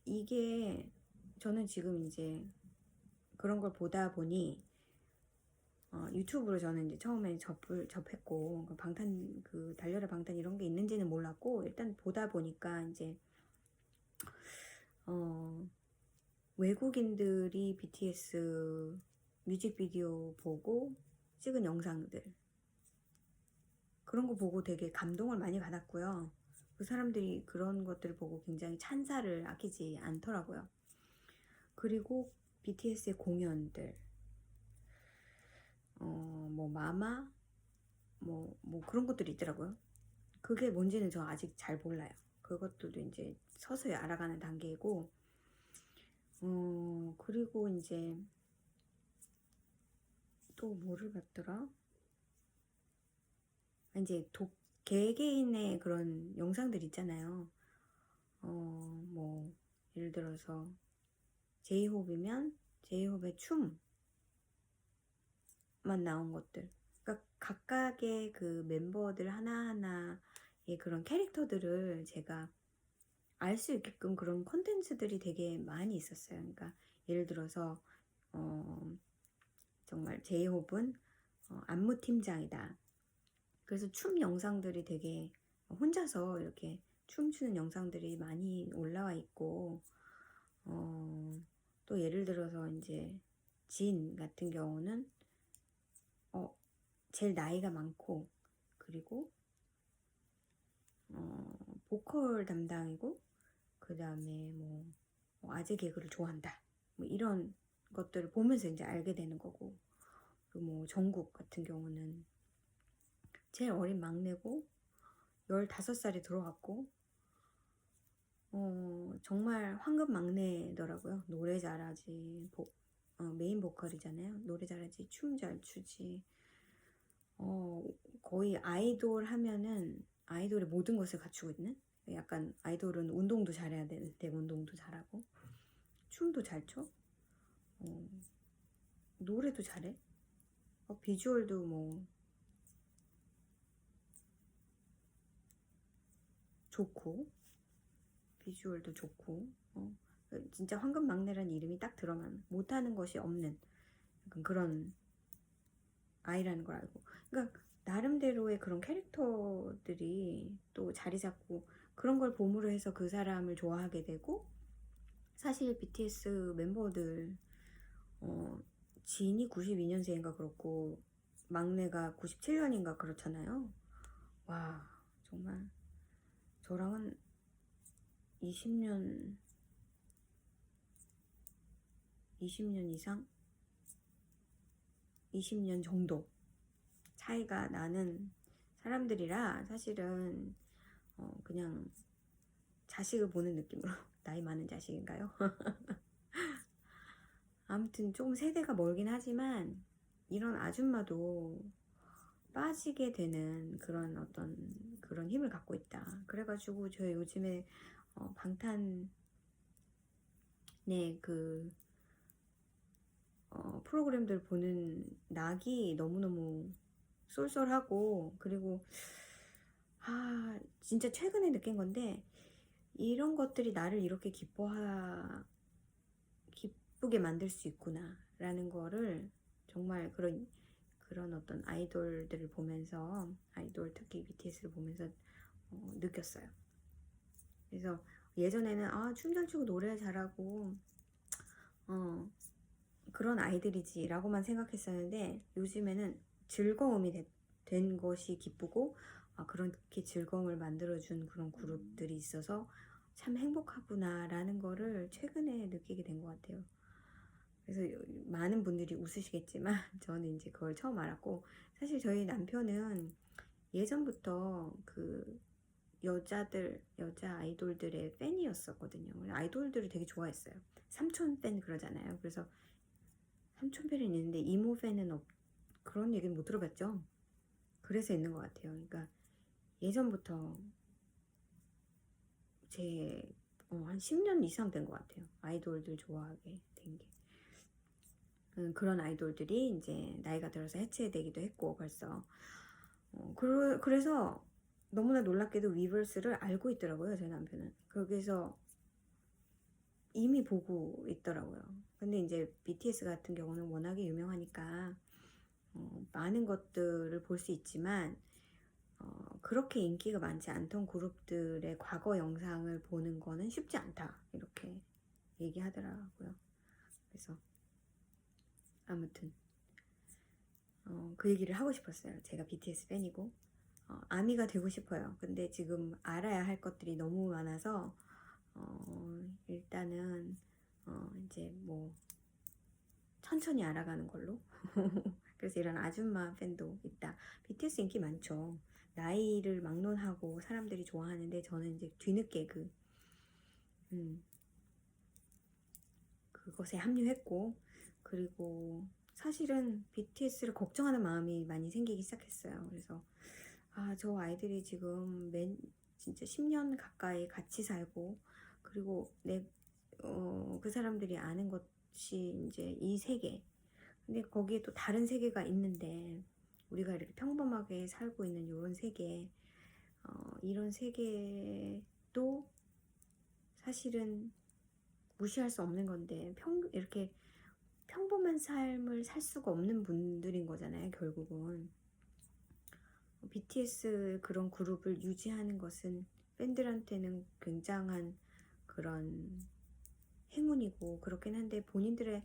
이게 저는 지금 이제 그런 걸 보다 보니 유튜브로 저는 이제 처음에 접했고 방탄 달려라 방탄 이런 게 있는지는 몰랐고, 일단 보다 보니까 이제 외국인들이 BTS 뮤직비디오 보고 찍은 영상들, 그런 거 보고 되게 감동을 많이 받았고요. 그 사람들이 그런 것들을 보고 굉장히 찬사를 아끼지 않더라고요. 그리고 BTS의 공연들, 뭐 마마, 뭐 그런 것들이 있더라고요. 그게 뭔지는 저 아직 잘 몰라요. 그것들도 이제 서서히 알아가는 단계이고, 그리고 이제 또 뭐를 봤더라? 이제 개개인의 그런 영상들 있잖아요. 뭐 예를 들어서 제이홉이면 제이홉의 춤만 나온 것들. 그러니까 각각의 그 멤버들 하나하나의 그런 캐릭터들을 제가 알 수 있게끔 그런 콘텐츠들이 되게 많이 있었어요. 그러니까 예를 들어서 정말 제이홉은 안무팀장이다. 그래서 춤 영상들이 되게 혼자서 이렇게 춤추는 영상들이 많이 올라와 있고, 또 예를 들어서 이제 진 같은 경우는 제일 나이가 많고, 그리고 보컬 담당이고, 그 다음에 뭐 아재 개그를 좋아한다, 뭐 이런 것들을 보면서 이제 알게 되는 거고, 그리고 뭐 정국 같은 경우는 제일 어린 막내고 15살이 들어왔고, 정말 황금 막내더라고요. 노래 잘하지, 메인 보컬이잖아요. 노래 잘하지, 춤 잘 추지, 거의 아이돌 하면은 아이돌의 모든 것을 갖추고 있는, 약간 아이돌은 운동도 잘해야 되는데 운동도 잘하고 춤도 잘 춰, 노래도 잘해, 비주얼도 뭐 좋고, 비주얼도 좋고, 진짜 황금 막내라는 이름이 딱 들어만 못하는 것이 없는 약간 그런 아이라는 걸 알고, 그러니까 나름대로의 그런 캐릭터들이 또 자리 잡고, 그런 걸 봄으로 해서 그 사람을 좋아하게 되고, 사실 BTS 멤버들 진이 92년생인가 그렇고 막내가 97년인가 그렇잖아요. 와, 정말 저랑은 20년 이상, 20년 정도 차이가 나는 사람들이라, 사실은 그냥 자식을 보는 느낌으로 나이 많은 자식인가요? 아무튼 조금 세대가 멀긴 하지만 이런 아줌마도 빠지게 되는 그런 어떤 그런 힘을 갖고 있다. 그래가지고 저 요즘에 방탄의 그 프로그램들 보는 낙이 너무너무 쏠쏠하고, 그리고 진짜 최근에 느낀 건데, 이런 것들이 나를 이렇게 기쁘게 만들 수 있구나 라는 거를 정말 그런 어떤 아이돌들을 보면서, 아이돌 특히 BTS를 보면서 느꼈어요. 그래서 예전에는 춤 잘 추고 노래 잘하고 그런 아이들이지 라고만 생각했었는데, 요즘에는 즐거움이 된 것이 기쁘고, 그렇게 즐거움을 만들어준 그런 그룹들이 있어서 참 행복하구나 라는 거를 최근에 느끼게 된 것 같아요. 그래서 많은 분들이 웃으시겠지만 저는 이제 그걸 처음 알았고, 사실 저희 남편은 예전부터 그 여자 아이돌들의 팬이었었거든요. 아이돌들을 되게 좋아했어요. 삼촌 팬 그러잖아요. 그래서 삼촌 팬은 있는데 이모 팬은 그런 얘기는 못 들어봤죠. 그래서 있는 것 같아요. 그러니까 예전부터 한 10년 이상 된 것 같아요. 아이돌들 좋아하게 된 게. 그런 아이돌들이 이제 나이가 들어서 해체되기도 했고 벌써. 그래서 너무나 놀랍게도 위버스를 알고 있더라고요, 제 남편은. 거기서 이미 보고 있더라고요. 근데 이제 BTS 같은 경우는 워낙에 유명하니까 많은 것들을 볼 수 있지만, 그렇게 인기가 많지 않던 그룹들의 과거 영상을 보는 거는 쉽지 않다 이렇게 얘기하더라고요. 그래서 아무튼 그 얘기를 하고 싶었어요. 제가 BTS 팬이고 아미가 되고 싶어요. 근데 지금 알아야 할 것들이 너무 많아서 일단은 이제 뭐 천천히 알아가는 걸로. 그래서 이런 아줌마 팬도 있다. BTS 인기 많죠. 나이를 막론하고 사람들이 좋아하는데, 저는 이제 뒤늦게 그것에 합류했고, 그리고 사실은 BTS를 걱정하는 마음이 많이 생기기 시작했어요. 그래서 저 아이들이 지금 진짜 10년 가까이 같이 살고, 그리고 그 사람들이 아는 것이 이제 이 세계, 근데 거기에 또 다른 세계가 있는데, 우리가 이렇게 평범하게 살고 있는 이런 세계, 이런 세계도 사실은 무시할 수 없는 건데, 이렇게 평범한 삶을 살 수가 없는 분들인 거잖아요, 결국은. BTS 그런 그룹을 유지하는 것은 팬들한테는 굉장한 그런 행운이고 그렇긴 한데, 본인들의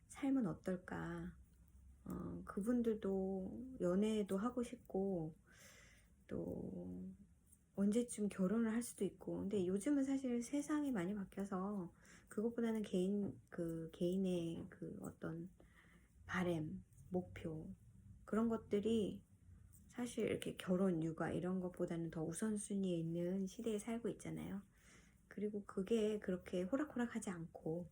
삶은 어떨까? 그분들도 연애도 하고 싶고, 또 언제쯤 결혼을 할 수도 있고. 근데 요즘은 사실 세상이 많이 바뀌어서 그것보다는 개인의 그 어떤 바램, 목표, 그런 것들이 사실 이렇게 결혼, 육아 이런 것보다는 더 우선순위에 있는 시대에 살고 있잖아요. 그리고 그게 그렇게 호락호락하지 않고,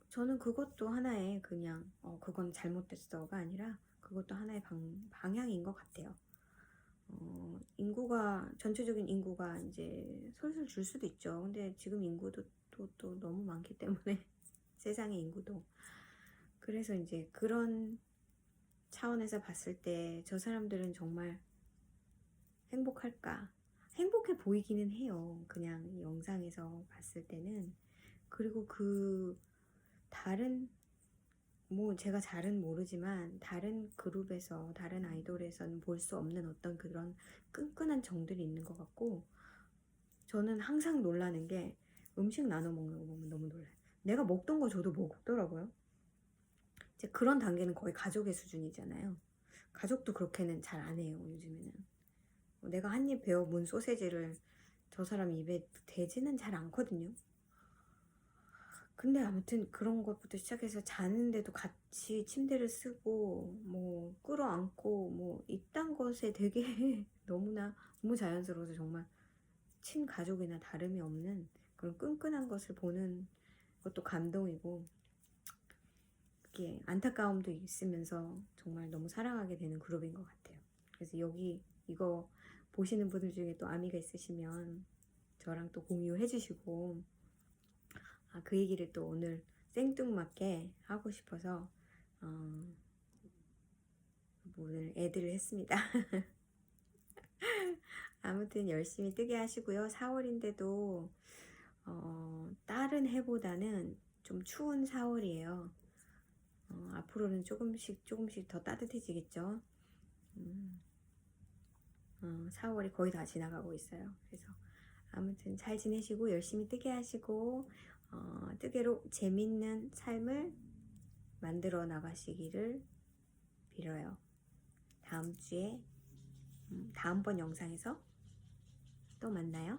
저는 그것도 하나의 그냥 그건 잘못됐어가 아니라 그것도 하나의 방향인 것 같아요. 전체적인 인구가 이제 솔솔 줄 수도 있죠. 근데 지금 인구도 또 너무 많기 때문에 세상의 인구도. 그래서 이제 그런 차원에서 봤을 때 저 사람들은 정말 행복할까? 행복해 보이기는 해요. 그냥 영상에서 봤을 때는. 그리고 다른, 뭐 제가 잘은 모르지만 다른 그룹에서, 다른 아이돌에서는 볼 수 없는 어떤 그런 끈끈한 정들이 있는 것 같고, 저는 항상 놀라는 게 음식 나눠 먹는 거 보면 너무 놀라요. 내가 먹던 거 저도 먹더라고요. 이제 그런 단계는 거의 가족의 수준이잖아요. 가족도 그렇게는 잘 안 해요, 요즘에는. 내가 한 입 베어 문 소세지를 저 사람 입에 대지는 잘 않거든요. 근데 아무튼 그런 것부터 시작해서 자는데도 같이 침대를 쓰고 뭐 끌어안고 뭐 이딴 것에 되게 너무 자연스러워서 정말 친가족이나 다름이 없는 그런 끈끈한 것을 보는 것도 감동이고, 그게 안타까움도 있으면서 정말 너무 사랑하게 되는 그룹인 것 같아요. 그래서 여기 이거 보시는 분들 중에 또 아미가 있으시면 저랑 또 공유해 주시고, 그 얘기를 또 오늘 생뚱맞게 하고 싶어서 오늘 애들을 했습니다. 아무튼 열심히 뜨게 하시고요. 4월인데도 다른 해보다는 좀 추운 4월이에요. 앞으로는 조금씩 더 따뜻해지겠죠. 4월이 거의 다 지나가고 있어요. 그래서 아무튼 잘 지내시고 열심히 뜨게 하시고 뜨개로 재밌는 삶을 만들어 나가시기를 빌어요. 다음 주에 다음번 영상에서 또 만나요.